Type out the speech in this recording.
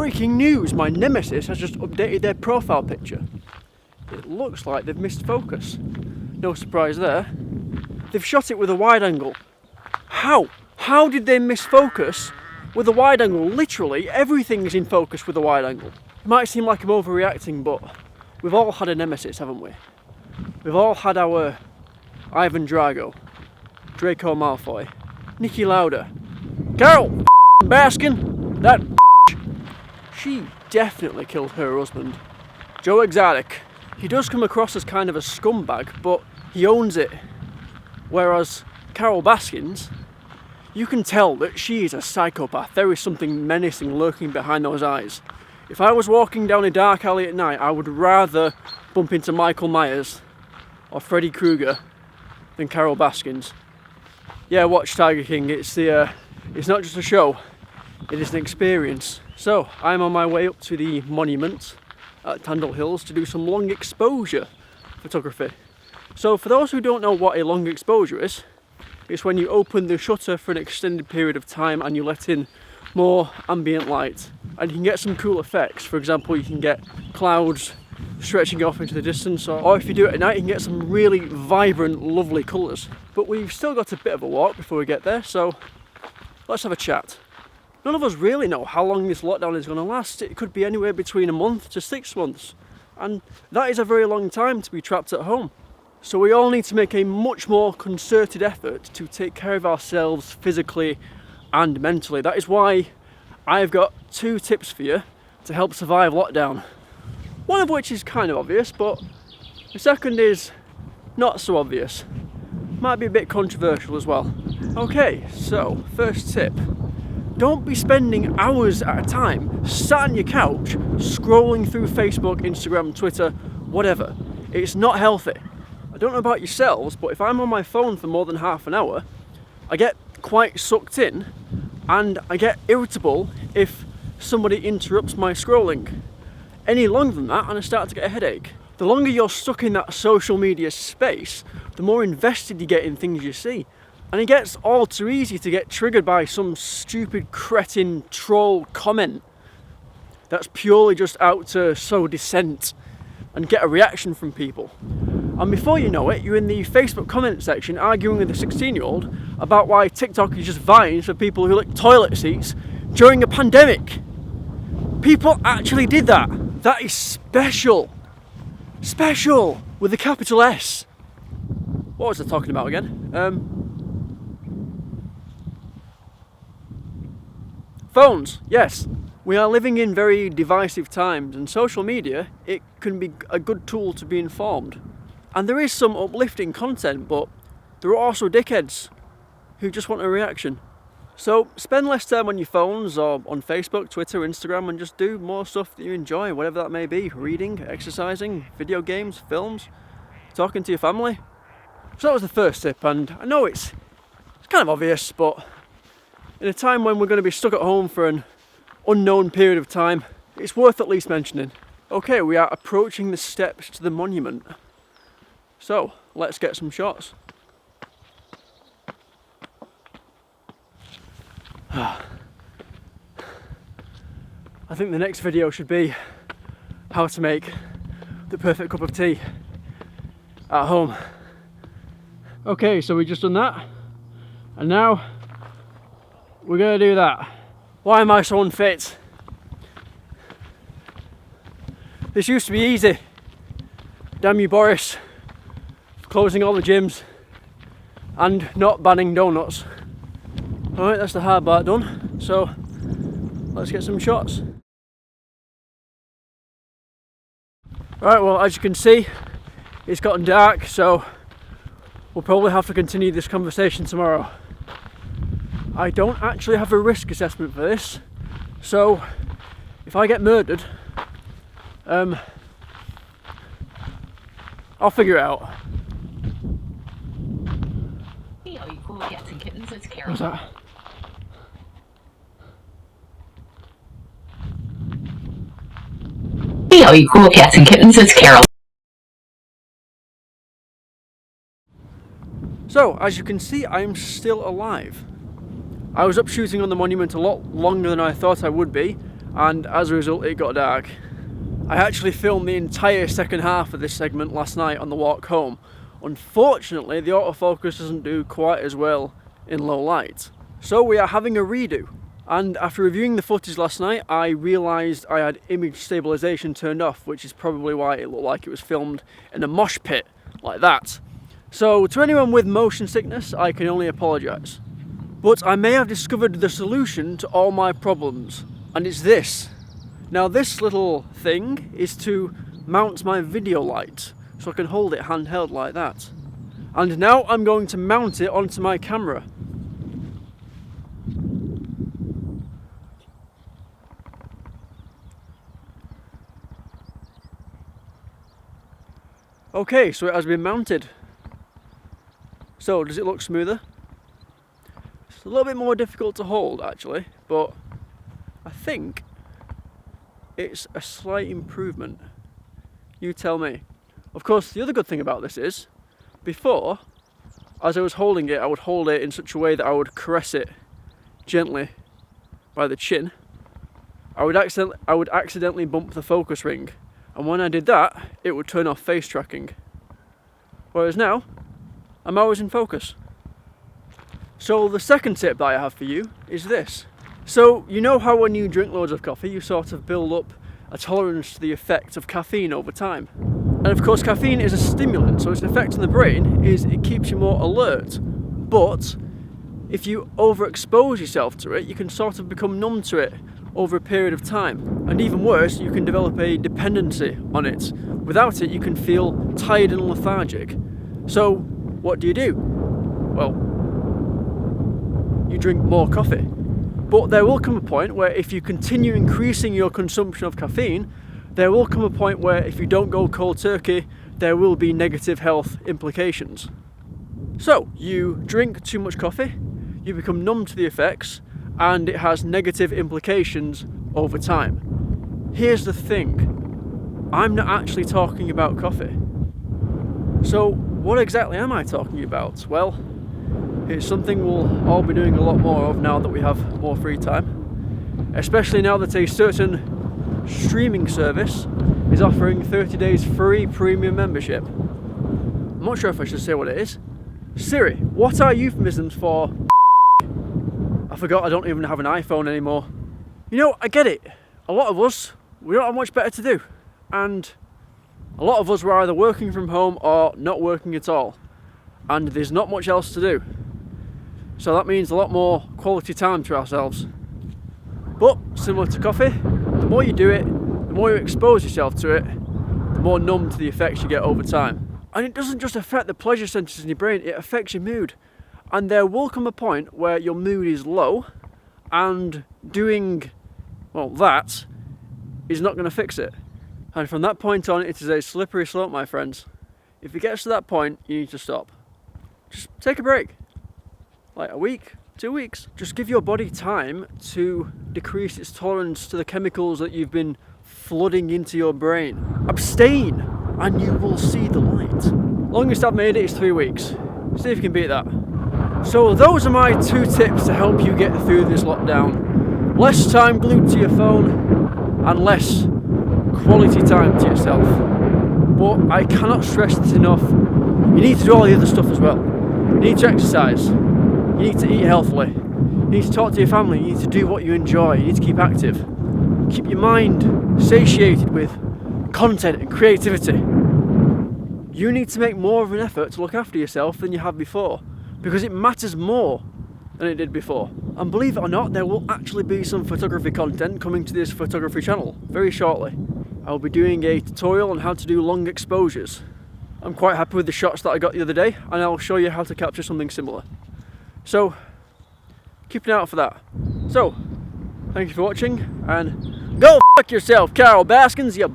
Breaking news, my nemesis has just updated their profile picture. It looks like they've missed focus. No surprise there. They've shot it with a wide angle. How? How did they miss focus with a wide angle? Literally everything is in focus with a wide angle. It might seem like I'm overreacting, but we've all had a nemesis, haven't we? We've all had our Ivan Drago, Draco Malfoy, Niki Lauda, Carole Baskin, that she definitely killed her husband. Joe Exotic. He does come across as kind of a scumbag, but he owns it. Whereas Carole Baskin's, you can tell that she is a psychopath. There is something menacing lurking behind those eyes. If I was walking down a dark alley at night, I would rather bump into Michael Myers or Freddy Krueger than Carole Baskin's. Yeah, watch Tiger King. It's not just a show, it is an experience. So I'm on my way up to the monument at Tandle Hills to do some long exposure photography. So for those who don't know what a long exposure is, it's when you open the shutter for an extended period of time and you let in more ambient light, and you can get some cool effects. For example, you can get clouds stretching off into the distance, or if you do it at night you can get some really vibrant, lovely colours. But we've still got a bit of a walk before we get there, so let's have a chat. None of us really know how long this lockdown is going to last. It could be anywhere between a month to 6 months, and that is a very long time to be trapped at home. So we all need to make a much more concerted effort to take care of ourselves physically and mentally. That is why I've got 2 tips for you to help survive lockdown. One of which is kind of obvious, but the second is not so obvious. Might be a bit controversial as well. Okay, so first tip. Don't be spending hours at a time sat on your couch scrolling through Facebook, Instagram, Twitter, whatever. It's not healthy. I don't know about yourselves, but if I'm on my phone for more than half an hour, I get quite sucked in and I get irritable if somebody interrupts my scrolling. Any longer than that and I start to get a headache. The longer you're stuck in that social media space, the more invested you get in things you see. And it gets all too easy to get triggered by some stupid cretin troll comment that's purely just out to sow dissent and get a reaction from people. And before you know it, you're in the Facebook comment section arguing with a 16-year-old about why TikTok is just vines for people who lick toilet seats during a pandemic. People actually did that. That is special. Special with a capital S. What was I talking about again? Phones, yes. We are living in very divisive times, and social media, it can be a good tool to be informed. And there is some uplifting content, but there are also dickheads who just want a reaction. So spend less time on your phones or on Facebook, Twitter, Instagram, and just do more stuff that you enjoy, whatever that may be. Reading, exercising, video games, films, talking to your family. So that was the first tip, and I know it's kind of obvious, but in a time when we're going to be stuck at home for an unknown period of time, it's worth at least mentioning. Okay, we are approaching the steps to the monument. So, let's get some shots. I think the next video should be how to make the perfect cup of tea at home. Okay, so we've just done that, and now we're gonna do that. Why am I so unfit? This used to be easy. Damn you, Boris. Closing all the gyms and not banning donuts. Alright, that's the hard part done. So, let's get some shots. Right, well, as you can see, it's gotten dark, so we'll probably have to continue this conversation tomorrow. I don't actually have a risk assessment for this, so if I get murdered, I'll figure it out. Hey, all you cool cats and kittens, it's Carole. What's that? Hey, all you cool cats and kittens, it's Carole. So, as you can see, I'm still alive. I was up shooting on the monument a lot longer than I thought I would be, and as a result it got dark. I actually filmed the entire second half of this segment last night on the walk home. Unfortunately, the autofocus doesn't do quite as well in low light, so we are having a redo. And after reviewing the footage last night, I realised I had image stabilisation turned off, which is probably why it looked like it was filmed in a mosh pit like that. So to anyone with motion sickness, I can only apologise. But I may have discovered the solution to all my problems, and it's this. Now this little thing is to mount my video light, so I can hold it handheld like that. And now I'm going to mount it onto my camera. Okay, so it has been mounted. So, does it look smoother? It's a little bit more difficult to hold actually, but I think it's a slight improvement. You tell me. Of course, the other good thing about this is, before, as I was holding it, I would hold it in such a way that I would caress it gently by the chin. I would accidentally bump the focus ring, and when I did that, it would turn off face tracking. Whereas now, I'm always in focus. So the second tip that I have for you is this. So you know how when you drink loads of coffee, you sort of build up a tolerance to the effect of caffeine over time. And of course caffeine is a stimulant, so its effect on the brain is it keeps you more alert. But if you overexpose yourself to it, you can sort of become numb to it over a period of time. And even worse, you can develop a dependency on it. Without it, you can feel tired and lethargic. So what do? Well, you drink more coffee. But there will come a point where if you continue increasing your consumption of caffeine, there will come a point where if you don't go cold turkey, there will be negative health implications. So, you drink too much coffee, you become numb to the effects, and it has negative implications over time. Here's the thing, I'm not actually talking about coffee. So, what exactly am I talking about? Well, it's something we'll all be doing a lot more of now that we have more free time, especially now that a certain streaming service is offering 30 days free premium membership. I'm not sure if I should say what it is. Siri, what are euphemisms for I forgot I don't even have an iPhone anymore. You know, I get it. A lot of us, we don't have much better to do. And a lot of us were either working from home or not working at all. And there's not much else to do. So that means a lot more quality time to ourselves. But, similar to coffee, the more you do it, the more you expose yourself to it, the more numb to the effects you get over time. And it doesn't just affect the pleasure centres in your brain, it affects your mood. And there will come a point where your mood is low, and doing, well, that is not going to fix it. And from that point on, it is a slippery slope, my friends. If it gets to that point, you need to stop. Just take a break. Like a week, 2 weeks. Just give your body time to decrease its tolerance to the chemicals that you've been flooding into your brain. Abstain, and you will see the light. Longest I've made it is 3 weeks. See if you can beat that. So those are my 2 tips to help you get through this lockdown. Less time glued to your phone, and less quality time to yourself. But I cannot stress this enough. You need to do all the other stuff as well. You need to exercise. You need to eat healthily. You need to talk to your family. You need to do what you enjoy. You need to keep active. Keep your mind satiated with content and creativity. You need to make more of an effort to look after yourself than you have before, because it matters more than it did before. And believe it or not, there will actually be some photography content coming to this photography channel very shortly. I'll be doing a tutorial on how to do long exposures. I'm quite happy with the shots that I got the other day, and I'll show you how to capture something similar. So, keep an eye out for that. So, thank you for watching, and go fuck yourself, Carole Baskins, you